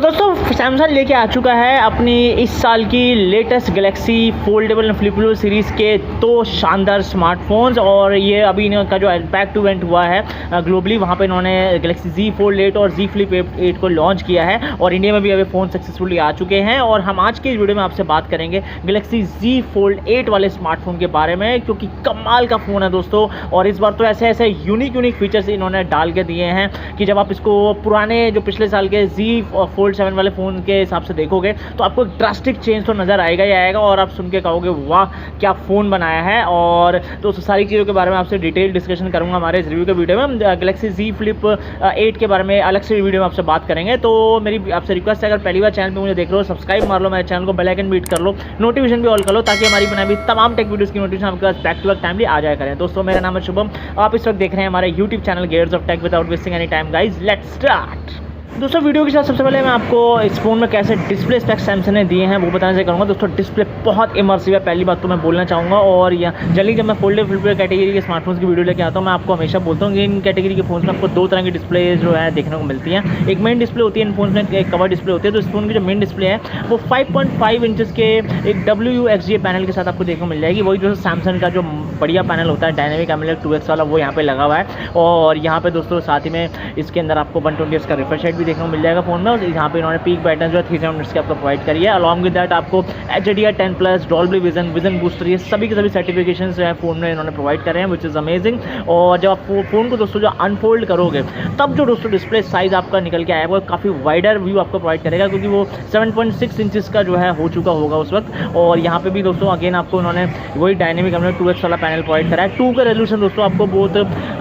दोस्तों सैमसंग लेके आ चुका है अपनी इस साल की latest Galaxy foldable and flippable series के दो शानदार स्मार्टफोन्स। और ये अभी इनका जो इम्पैक्ट इवेंट हुआ है ग्लोबली, वहाँ पे इन्होंने गैलेक्सी Z Fold 8 और Z Flip 8 को लॉन्च किया है और इंडिया में भी अभी फ़ोन सक्सेसफुली आ चुके हैं। और हम आज के इस वीडियो में आपसे बात करेंगे गैलेक्सी Z Fold 8 वाले स्मार्टफोन के बारे में, क्योंकि कमाल का फ़ोन है दोस्तों। और इस बार तो ऐसे ऐसे यूनिक फीचर्स इन्होंने डाल के दिए हैं कि जब आप इसको पुराने जो पिछले साल के Z Fold 7 वाले फ़ोन के हिसाब से देखोगे तो आपको एक ड्रास्टिक चेंज तो नज़र आएगा ही आएगा, और आप सुन के कहोगे वाह क्या फ़ोन बनाया है। और तो सारी चीज़ों के बारे में आपसे डिटेल डिस्कशन करूंगा हमारे इस रिव्यू के वीडियो में। हम गैलेक्सी Z Flip 8 के बारे में अलग से वीडियो में आपसे बात करेंगे। तो मेरी आपसे रिक्वेस्ट है, अगर पहली बार चैनल पे मुझे देख रहे हो सब्सक्राइब मार लो मेरे चैनल को, बेल आइकन बीट कर लो, नोटिफिकेशन भी ऑल कर लो, ताकि हमारी बनाई हुई तमाम टेक वीडियोज़ की नोटिफिकेशन आपके पास बैक टू बैक टाइमली आ जाया करें। दोस्तों मेरा नाम है शुभम, आप इस वक्त देख रहे हैं हमारे YouTube channel gears of tech without wasting any time. Guys let's start. दोस्तों वीडियो के साथ सबसे पहले मैं आपको इस फ़ोन में कैसे डिस्प्ले स्पेक्स सैमसंग ने दिए हैं वो बताने से करूँगा। दोस्तों डिस्प्ले बहुत इमर्सिव है, पहली बात तो मैं बोलना चाहूँगा। और यहाँ जल्दी जब मैं फोल्डेबल फ्लिपेबल कैटेगरी के स्मार्टफोन्स की वीडियो लेके आता हूँ, मैं आपको हमेशा बोलता हूँ कि इन कैटेगरी के फोन में आपको दो तरह की डिस्प्ले जो है देखने को मिलती हैं। एक मेन डिस्प्ले होती है इन फोन में, एक कवर डिस्प्ले होती है। तो इस फोन की जो मेन डिस्प्ले है वो 5.5 इंचज़ के एक WUXGA पैनल के साथ आपको देखने को मिल जाएगी। वही जो सैमसंग का जो बढ़िया पैनल होता है डायनेमिक एमोलेड 2X वाला, वो यहाँ पे लगा हुआ है। और यहाँ पे दोस्तों साथ ही में इसके अंदर आपको 120 Hz का रिफ्रेश रेट भी देखने को मिल जाएगा फोन में। यहाँ पे इन्होंने पीक ब्राइटनेस जो है 300 निट्स की आपको प्रोवाइड करी है। अलॉन्ग विद दैट आपको HDR10+, डॉल्बी विजन बूस्टर, ये सभी के सभी सर्टिफिकेशन जो है फोन में इन्होंने प्रोवाइड करे हैं, विच इज़ अमेजिंग। और जब आप फोन को दोस्तों जो अनफोल्ड करोगे तब जो दोस्तों डिस्प्ले साइज आपका निकल के आएगा वो काफ़ी वाइडर व्यू आपको प्रोवाइड करेगा, क्योंकि वो 7.6 इंचज़ का जो है हो चुका होगा उस वक्त। और यहाँ पे भी दोस्तों अगेन आपको उन्होंने वही डायनेमिक एमोलेड 2X वाला पैनल प्रोवाइड करा है। 2 का रेजोल्यूशन दोस्तों आपको बहुत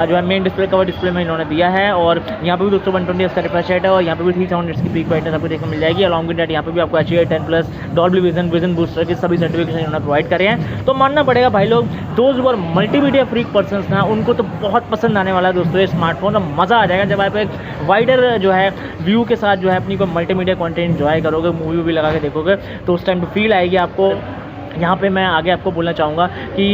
जो है मेन डिस्प्ले कवर डिस्प्ले में इन्होंने दिया है। और यहाँ पे भी दोस्तों 120 Hz का रिफ्रेश रेट है, और यहाँ पे भी 300 निट्स की पीक ब्राइटनेस आपको देखने को मिल जाएगी। अलॉन्ग विद दैट यहाँ पे भी आपको HDR10+, डॉल्बी विजन बूस्टर के सभी सर्टिफिकेशन इन्होंने प्रोवाइड करे हैं। तो मानना पड़ेगा भाई लोग, those were multimedia freak persons ना, उनको तो बहुत पसंद आने वाला है दोस्तों ये स्मार्टफोन। तो मज़ा आ जाएगा जब आप एक वाइडर जो है व्यू के साथ जो है अपनी कोई मल्टीमीडिया कंटेंट एंजॉय करोगे, मूवी भी लगा के देखोगे, तो उस टाइम पे फील आएगी आपको। यहाँ पे मैं आगे आपको बोलना चाहूँगा कि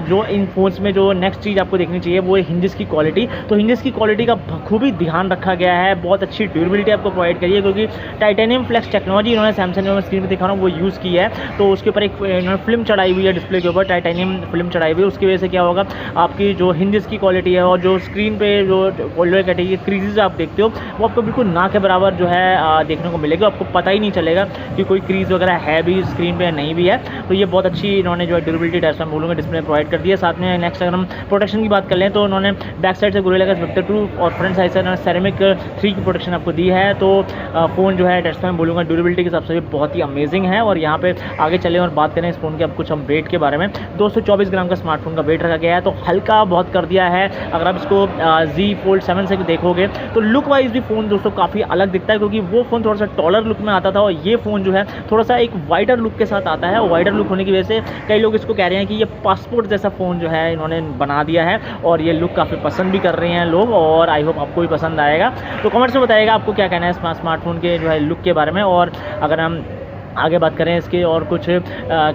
जो इन फोन्स में जो नेक्स्ट चीज़ आपको देखनी चाहिए वो है हिंजेस की क्वालिटी। तो हिंजेस की क्वालिटी का खूबी ध्यान रखा गया है, बहुत अच्छी ड्यूरेबिलिटी आपको प्रोवाइड करी है, क्योंकि टाइटेनियम फ्लेक्स टेक्नोलॉजी इन्होंने सैमसंग में स्क्रीन पर दिखा रहा हूँ वो यूज़ की है। तो उसके ऊपर एक इन्होंने फिल्म चढ़ाई हुई है, डिस्प्ले के ऊपर टाइटेनियम फिल्म चढ़ाई हुई है। उसकी वजह से क्या होगा, आपकी जो हिंजेस की क्वालिटी है और जो स्क्रीन पर जो फोल्डर कैटेगरी क्रीजेज आप देखते हो वो आपको बिल्कुल ना के बराबर जो है देखने को मिलेगा। आपको पता ही नहीं चलेगा कि कोई क्रीज वगैरह है भी स्क्रीन पर नहीं भी है। तो ये बहुत अच्छी इन्होंने ड्यूरेबिलिटी टेस्ट में बोलूँगा डिस्प्ले प्रोवाइड कर दिया। साथ में नेक्स्ट अगर हम प्रोटेक्शन की बात कर लें तो उन्होंने बैक साइड से गोरिल्ला ग्लास वेक्टर 2 और फ्रंट साइड से उन्होंने सेरेमिक 3 की प्रोटेक्शन आपको दी है। तो फ़ोन जो है टेस्ट में बोलूँगा ड्यूरेबिलिटी के हिसाब से बहुत ही अमेजिंग है। और यहाँ पे आगे चलें और बात करें इस फोन के अब कुछ हम वेट के बारे में। 224 ग्राम का स्मार्टफोन का वेट रखा गया है, तो हल्का बहुत कर दिया है। अगर आप इसको Z Fold 7 से देखोगे तो लुक वाइज भी फ़ोन दोस्तों काफ़ी अलग दिखता है, क्योंकि वो फ़ोन थोड़ा सा टॉलर लुक में आता था और ये फ़ोन जो है थोड़ा सा एक वाइडर लुक के साथ आता है। और वाइडर लुक होने की वजह से कई लोग इसको कह रहे हैं कि ये पासपोर्ट जैसा फ़ोन जो है इन्होंने बना दिया है, और ये लुक काफ़ी पसंद भी कर रहे हैं लोग, और आई होप आपको भी पसंद आएगा। तो कमेंट्स में बताइएगा आपको क्या कहना है स्मार्टफोन के जो है लुक के बारे में। और अगर हम आगे बात करें इसके और कुछ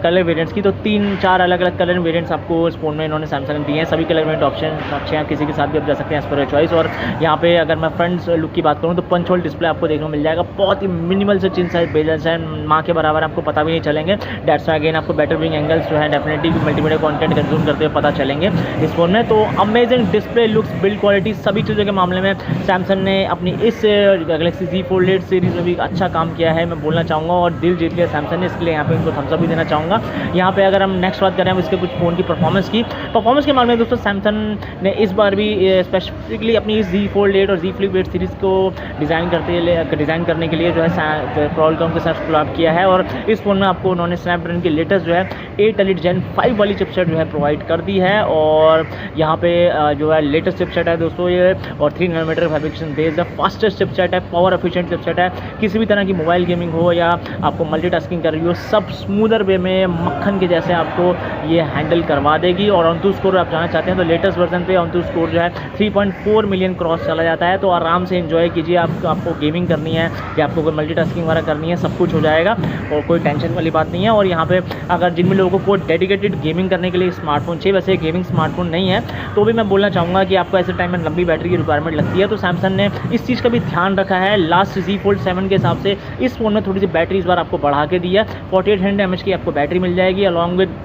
कलर वेरिएंट्स की, तो 3-4 अलग अलग कलर वेरिएंट्स आपको इस फोन में इन्होंने सैमसंग ने दिए हैं। सभी कलर वेरिएंट ऑप्शन अच्छे हैं, किसी के साथ भी आप जा सकते हैं एज पर योर चॉइस। और यहाँ पे अगर मैं फ्रंट लुक की बात करूँ तो पंच होल डिस्प्ले आपको देखने को मिल जाएगा, बहुत ही मिनिमल से चिन साइज बेजल्स हैं, माँ के बराबर आपको पता भी नहीं चलेंगे। डेट्स अगेन आपको बेटर विंग एंगल्स जो है डेफिनेटली मल्टीमीडिया कॉन्टेंट कंज्यूम करते हुए पता चलेंगे इस फोन में। तो amazing display, looks, build quality, सभी चीज़ों के मामले में सैमसंग ने अपनी इस गैलेक्सी Z Fold 8 सीरीज़ में भी अच्छा काम किया है, मैं बोलना चाहूँगा। और दिल जीत लिया सैमसंग ने, इसके यहाँ पे इनको थम्स अप भी देना चाहूँगा। यहाँ पे अगर हम नेक्स्ट बात करें इसके कुछ फ़ोन की परफॉर्मेंस के मामले में दोस्तों सैमसंग ने इस बार भी स्पेसिफिकली अपनी इस Z Fold 8 और Z Flip 8 सीरीज़ को डिज़ाइन करने के लिए जो है Qualcomm के साथ कोलैब किया है। और इस फ़ोन में आपको उन्होंने स्नैपड्रैगन की लेटेस्ट जो है 8 Elite Gen 5 वाली चिपसेट जो है प्रोवाइड कर दी है। और यहाँ पे जो है लेटेस्ट चिपसेट है दोस्तों ये, और 3 नैनोमीटर फैब्रिकेशन बेस्ड है, फास्टेस्ट चिपसेट है, पावर एफिशिएंट चिपसेट है। किसी भी तरह की मोबाइल गेमिंग हो या आपको मल्टीटास्किंग कर रही हो, सब स्मूदर वे में मक्खन के जैसे आपको ये हैंडल करवा देगी। और ऑनटू स्कोर आप जाना चाहते हैं तो लेटेस्ट वर्जन पे ऑनटू स्कोर जो है 3.4 मिलियन क्रॉस चला जाता है। तो आराम से एंजॉय कीजिए। आपको गेमिंग करनी है या आपको कोई मल्टीटास्किंग वगैरह करनी है, सब कुछ हो जाएगा और कोई टेंशन वाली बात नहीं है। और यहाँ पे अगर जिन भी लोगों को डेडिकेटेड गेमिंग करने के लिए स्मार्टफोन चाहिए, वैसे गेमिंग स्मार्टफोन नहीं है, तो भी मैं बोलना चाहूँगा कि आपको ऐसे टाइम में लंबी बैटरी की रिक्वायरमेंट लगती है, तो सैमसंग ने इस चीज़ का भी ध्यान रखा है। लास्ट Z Fold 7 के हिसाब से इस फ़ोन में थोड़ी सी बैटरी इस बार आपको बढ़ा के दी है। 4800 mAh की आपको बैटरी मिल जाएगी along with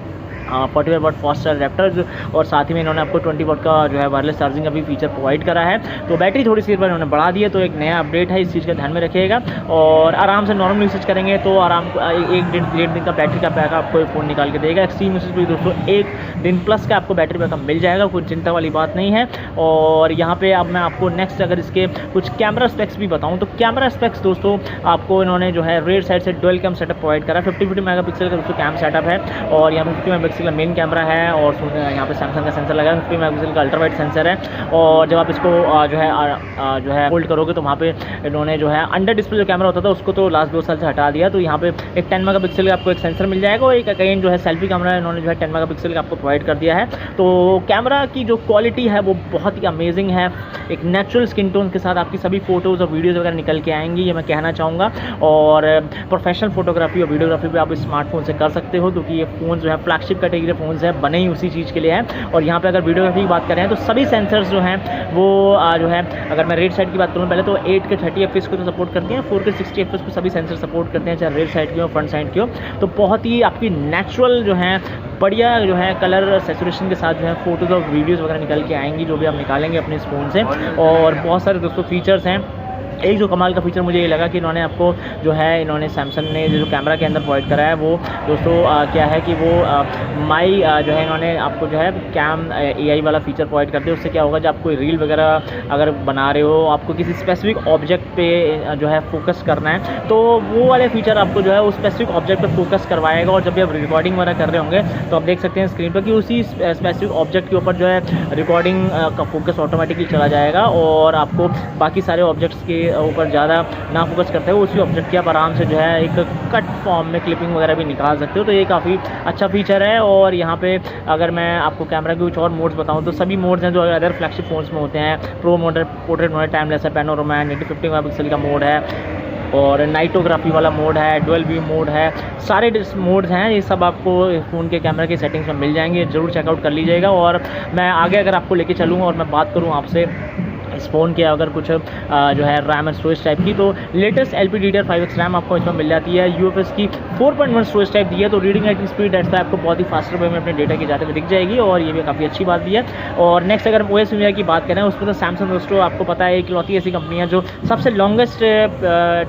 45 watt fast charge adapter, और साथ ही में इन्होंने आपको 20 वाट का जो है वायरलेस चार्जिंग का भी फीचर प्रोवाइड करा है। तो बैटरी थोड़ी सी इस बार इन्होंने बढ़ा दी है, तो एक नया अपडेट है, इस चीज़ का ध्यान में रखिएगा। और आराम से नॉर्मल यूसेज करेंगे तो आराम एक डेढ़ दिन का बैटरी का बैकअप आपको फ़ोन निकाल के देगा। एक्सट्रीम यूसेज भी दोस्तों 1 दिन प्लस का आपको बैटरी बैकअप मिल जाएगा, कोई चिंता वाली बात नहीं है। और यहाँ पे अब मैं आपको नेक्स्ट अगर इसके कुछ कैमरा स्पेक्स भी बताऊँ तो कैमरा स्पेक्स दोस्तों आपको इन्होंने जो है रेयर साइड से डुअल कैम सेटअप प्रोवाइड करा है। 50 मेगापिक्सल का दोस्तों कैम सेटअप है, और यहाँ पे 50 मेगापिक्सल का मेन कैमरा है, और यहाँ पे सैमसंग का सेंसर लगा है। 50 मेगापिक्सल का अल्ट्रा वाइड सेंसर है। और जब आप इसको जो है होल्ड करोगे तो वहाँ पे इन्होंने जो है अंडर डिस्प्ले जो कैमरा होता था उसको तो लास्ट 2 साल से हटा दिया, तो यहाँ पे एक 10 मेगापिक्सल का आपको एक सेंसर मिल जाएगा। और एक अगेन जो है सेल्फी कैमरा इन्होंने जो है 10 मेगापिक्सल का आपको प्रोवाइड कर दिया है। तो कैमरा की जो क्वालिटी है वो बहुत ही अमेजिंग है। एक नेचुरल स्किन टोन के साथ आपकी सभी फोटोज़ और वीडियोज़ वगैरह निकल के आएंगी, ये मैं कहना चाहूँगा। और प्रोफेशनल फोटोग्राफी और वीडियोग्राफी भी आप इस स्मार्टफोन से कर सकते हो, क्योंकि ये फ़ोन जो है फ्लैगशिप कैटेगरी फ़ोन है, बने ही उसी चीज़ के लिए है। और यहाँ पे अगर वीडियोग्राफी की बात करें तो सभी सेंसर्स जो हैं वो जो है, अगर मैं रेड साइड की बात करूँ पहले तो 8K 30 FPS को तो सपोर्ट करते हैं, 4K 60 FPS को सभी सेंसर सपोर्ट करते हैं, चाहे रेड साइड की हो फ्रंट साइड की हो। तो बहुत ही आपकी नेचुरल जो है बढ़िया जो है कलर सैचुरेशन के साथ जो है फोटोज़ और वीडियोज़ वगैरह निकल के आएंगी, जो भी आप निकालेंगे अपने इस फ़ोन से। और बहुत सारे दोस्तों फीचर्स हैं। एक जो कमाल का फीचर मुझे ये लगा कि इन्होंने आपको जो है इन्होंने सैमसंग ने जो कैमरा के अंदर प्रोवाइड करा है वो दोस्तों क्या है कि वो माई जो है इन्होंने आपको जो है कैम AI वाला फीचर प्रोवाइड करते हैं। उससे क्या होगा, जब आप कोई रील वगैरह अगर बना रहे हो, आपको किसी स्पेसिफिक ऑब्जेक्ट पे जो है फोकस करना है, तो वो वाले फीचर आपको जो है उस स्पेसिफिक ऑब्जेक्ट पे फोकस करवाएगा। और जब भी आप रिकॉर्डिंग वगैरह कर रहे होंगे तो आप देख सकते हैं स्क्रीन पर कि उसी स्पेसिफिक ऑब्जेक्ट के ऊपर जो है रिकॉर्डिंग का फोकस ऑटोमेटिकली चला जाएगा, और आपको बाकी सारे ऑब्जेक्ट्स के ऊपर ज़्यादा ना फोकस करते हो, उसी ऑब्जेक्ट की आप आराम से जो है एक कट फॉर्म में क्लिपिंग वगैरह भी निकाल सकते हो। तो ये काफ़ी अच्छा फीचर है। और यहाँ पे अगर मैं आपको कैमरा के कुछ और मोड्स बताऊँ तो सभी मोड्स हैं जो अदर फ्लैगशिप फ़ोन्स में होते हैं। प्रो मोड है, पोर्ट्रेट मोड है, टाइमलेस है, पैनोरामा है, 50 मेगापिक्सल का मोड है, और नाइटोग्राफी वाला मोड है, डुअल व्यू मोड है, सारे मोड्स हैं। ये सब आपको फ़ोन के कैमरा की सेटिंग्स में मिल जाएंगे, ज़रूर चेकआउट कर लीजिएगा। और मैं आगे अगर आपको लेके चलूँ और मैं बात करूँ आपसे इस फ़ोन के अगर कुछ जो है रैम एंड स्टोरेज टाइप की, तो लेटेस्ट LPDDR5X रैम आपको इसमें मिल जाती है। UFS की 4.1 स्टोरेज टाइप दी है, तो रीडिंग राइटिंग स्पीड ऐसा आपको बहुत ही फास्टर वे में अपने डेटा की जाते हुए दिख जाएगी, और ये भी काफ़ी अच्छी बात भी है। और नेक्स्ट अगर OS इंडिया की बात करें उसमें तो सैमसंग दोस्तों आपको पता है इकलौती ऐसी कंपनी है जो सबसे लॉन्गेस्ट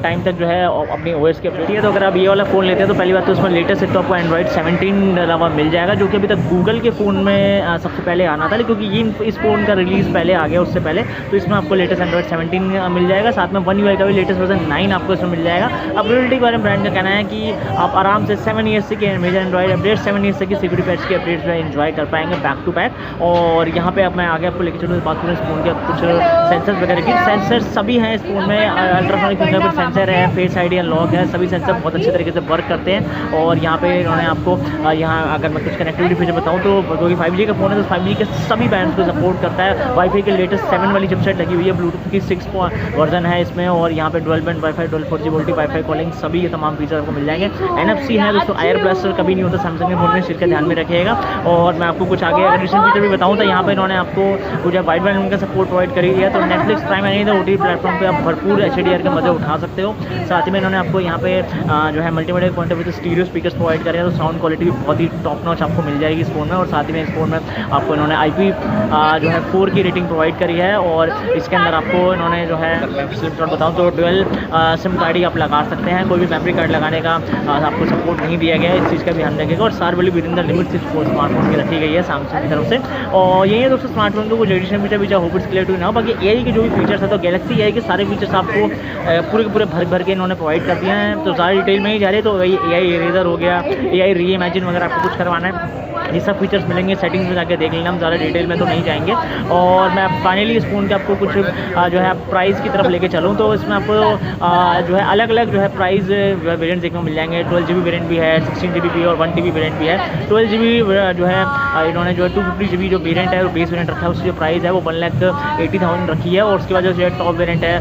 टाइम तक जो है अपनी OS की अपडेट है। तो अगर आप ये वाला फ़ोन लेते हैं तो पहली बात तो उसमें लेटेस्ट एक तो आपको एंड्रॉइड 17 अलावा मिल जाएगा, जो कि अभी तक गूगल के फ़ोन में सबसे पहले आना था, क्योंकि ये इस फ़ोन का रिलीज़ पहले आ गया उससे पहले। तो इसमें आपको लेटेस्ट एंड्रॉइड 17 मिल जाएगा, साथ में One UI का भी लेटेस्ट वर्जन 9 आपको इसमें मिल जाएगा। अपडेबिलिटी के बारे में ब्रांड का कहना है कि आप आराम से 7 ईयर्स के मेजर एंड्रॉइड अपडेट, 7 ईयर्स की सिक्योरिटी पैच की अपडेट्स जो है एंजॉय कर पाएंगे बैक टू बैक। और यहाँ पे अब मैं आगे आपको लेकर चलूँ, बात करूँ इस फोन के कुछ सेंसर्स वगैरह की। सेंसर सभी हैं इस फोन में, अल्ट्रासोनिक फिंगरप्रिंट सेंसर है, फेस ID अनलॉक है, सभी सेंसर बहुत अच्छे तरीके से वर्क करते हैं। और यहाँ पे इन्होंने आपको यहाँ अगर मैं कुछ कनेक्टिविटी फीचर बताऊँ तो क्योंकि 5G का फ़ोन है तो 5G के सभी बैंड्स को सपोर्ट करता है। वाईफाई के लेटेस्ट 7 वाली चिपसेट लगी हुई है, ब्लूटूथ की 6 वर्जन है इसमें, और यहाँ पे dual band wifi, dual 4G VoLTE wifi calling, सभी ये तमाम फीचर आपको मिल जाएंगे। NFC है दोस्तों, एयर ब्लास्टर कभी नहीं होता सैमसंग के फोन में, इसका ध्यान में रखिएगा। और मैं आपको कुछ आगे एडिशनल फीचर भी बताऊँ तो यहाँ पे इन्होंने आपको कुछ वाइड बैंड उनका सपोर्ट प्रोवाइड करी है। तो Netflix prime any OTT platform पे आप भरपूर HDR के मजे उठा सकते हो। साथ ही में इन्होंने आपको यहाँ पे जो है मल्टीमीडिया पॉइंट ऑफ व्यू से स्टीरियो स्पीकर्स प्रोवाइड करे हैं, तो साउंड क्वालिटी भी बहुत ही टॉप नॉच आपको मिल जाएगी इस फोन में। और साथ ही में इस फोन में आपको इन्होंने IP जो है 4 की रेटिंग प्रोवाइड करी है। और इसके अंदर आपको इन्होंने जो है स्लिप बताऊँ तो डुअल सिम कार्ड ही आप लगा सकते हैं, कोई भी मेमोरी कार्ड लगाने का आपको सपोर्ट नहीं दिया गया है, इस चीज़ का भी ध्यान रखिएगा। और सार वाली with in the limit smartphone की रखी गई है सैमसंग की तरफ से। और यही है दोस्तों स्मार्टफोन को कुछ एडिशनल फीचर भी होप इट्स क्लियर टू ना। बाकी AI के जो भी फीचर्स है तो गैलेक्सी AI के सारे फीचर्स आपको पूरे के पूरे भर के इन्होंने प्रोवाइड कर दिए हैं। तो ज़्यादा डिटेल में ही जा रहे तो AI इरेजर हो गया, AI रीइमेजिन वगैरह आपको कुछ करवाना है ये सब फीचर्स मिलेंगे। सेटिंग्स में जाके देख लेना, हम ज़्यादा डिटेल में तो नहीं जाएंगे। और मैं फाइनली इस फ़ोन के आपको कुछ जो है प्राइस की तरफ लेके चलूँ तो इसमें आपको जो है अलग अलग जो है प्राइस वेरिएंट देखने को मिल जाएंगे। 12GB वेरिएंट भी है, 16GB भी और 1TB वेरिएंट भी है। 12GB जो है इन्होंने जो है 250GB जो वेरिएंट है, बेस वेरिएंट रखा है, उसकी जो प्राइस है वो 1,80,000 रखी है। और उसके बाद जो है टॉप वेरिएंट है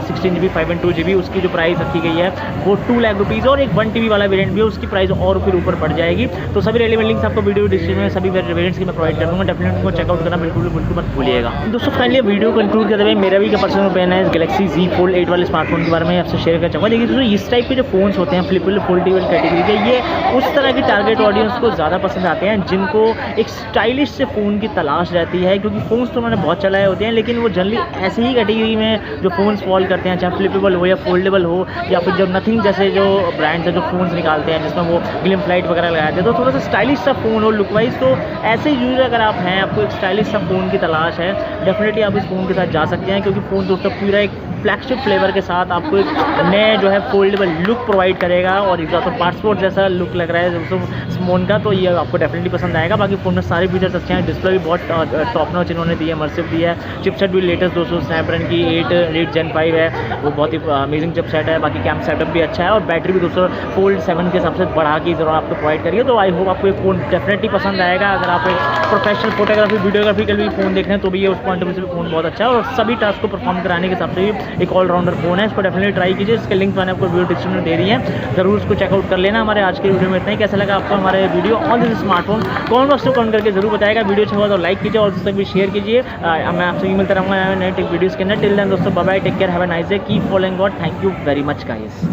16GB 512GB, उसकी जो प्राइस रखी गई है वो 2 लाख रुपीज़। और एक 1TB वाला वेरिएंट भी है, उसकी प्राइस और फिर ऊपर बढ़ जाएगी। तो सभी रेलेवेंट लिंक्स आपको वीडियो डिस्क्रिप्शन में सभी वेरिएंट्स की मैं प्रोवाइड कर दूँगा, डेफिनेटली उनको चेकआउट करना बिल्कुल मत भूलिएगा। दोस्तों फाइनली वीडियो कंक्लूड करते हुए मेरा भी पर्सनल ओपिनियन है इस गैलेक्सी Z Fold 8 वाले स्मार्टफोन के बारे में आपसे शेयर करना चाहूँगा। देखिए दोस्तों, इस टाइप के जो फ़ोन्स होते हैं फ्लिपेबल फोल्डेबल कैटेगरी के, ये उस तरह की टारगेट ऑडियंस को ज़्यादा पसंद आते हैं जिनको एक स्टाइलिश से फ़ोन की तलाश रहती है। क्योंकि फ़ोन्स तो उन्होंने बहुत चलाए होते हैं, लेकिन वो जनरली ऐसी ही कैटेगरी में जो फ़ोन्स फॉल करते हैं, चाहे फ्लिपेबल हो या फोल्डेबल हो या फिर जो नथिंग जैसे जो ब्रांड्स हैं जो फ़ोन्स निकालते हैं जिसमें वो ग्लिम्स लाइट वगैरह लगाते हैं, तो थोड़ा सा स्टाइलिश सा फ़ोन हो लुक वाइज। तो ऐसे यूज़र अगर आप हैं, आपको एक स्टाइलिश सा फ़ोन की तलाश है, डेफिनेटली आप इस फ़ोन के साथ जा सकते हैं। क्योंकि फ़ोन दोस्तों पूरा एक फ्लैगशिप फ्लेवर के साथ आपको एक नए जो है फोल्डेबल लुक प्रोवाइड करेगा और एक तो पासपोर्ट जैसा लुक लग रहा है दोस्तों फ़ोन का, तो ये आपको डेफिनेटली पसंद आएगा। बाकी फ़ोन में सारे फीचर्स अच्छे हैं, डिस्प्ले भी बहुत टॉप नॉच इन्होंने दी है, इमर्सिव दी है। चिपसेट भी लेटेस्ट दोस्तों स्नैपड्रैगन की 8 Gen 5 है, वो बहुत ही अमेजिंग चिपसेट है। बाकी कैम सेटअप भी अच्छा है और बैटरी भी दोस्तों Fold 7 के सबसे बढ़ा के ज़रूर आपको प्रोवाइड करिए। तो आई होप आपको ये फ़ोन डेफिनेटली पसंद आएगा। अगर आप एक प्रोफेशनल फोटोग्राफी वीडियोग्राफी के लिए फ़ोन देख रहे हैं तो भी ये उस पॉइंट ऑफ व्यू से भी फ़ोन बहुत अच्छा है और सभी टास्क को परफॉर्म कराने के हिसाब से भी एक ऑलराउंडर फ़ोन है। इसको डेफिनेटली ट्राई कीजिए, इसके लिंक मैंने आपको वीडियो डिस्क्रिप्शन में दे रही है, जरूर उसको चेकआउट कर लेना। हमारे आज के वीडियो में इतना ही। कैसा लगा आपको हमारे video on this smartphone, comment box में कमेंट करके जरूर बताएगा। वीडियो अच्छा हुआ तो लाइक कीजिए और दूसरे तक भी शेयर कीजिए। मैं आपसे मिलता रहूँगा नए टेक वीडियोज़ के अंदर। टिल देन दोस्तों bye bye, take care, have a nice day, keep following god, thank you very much guys.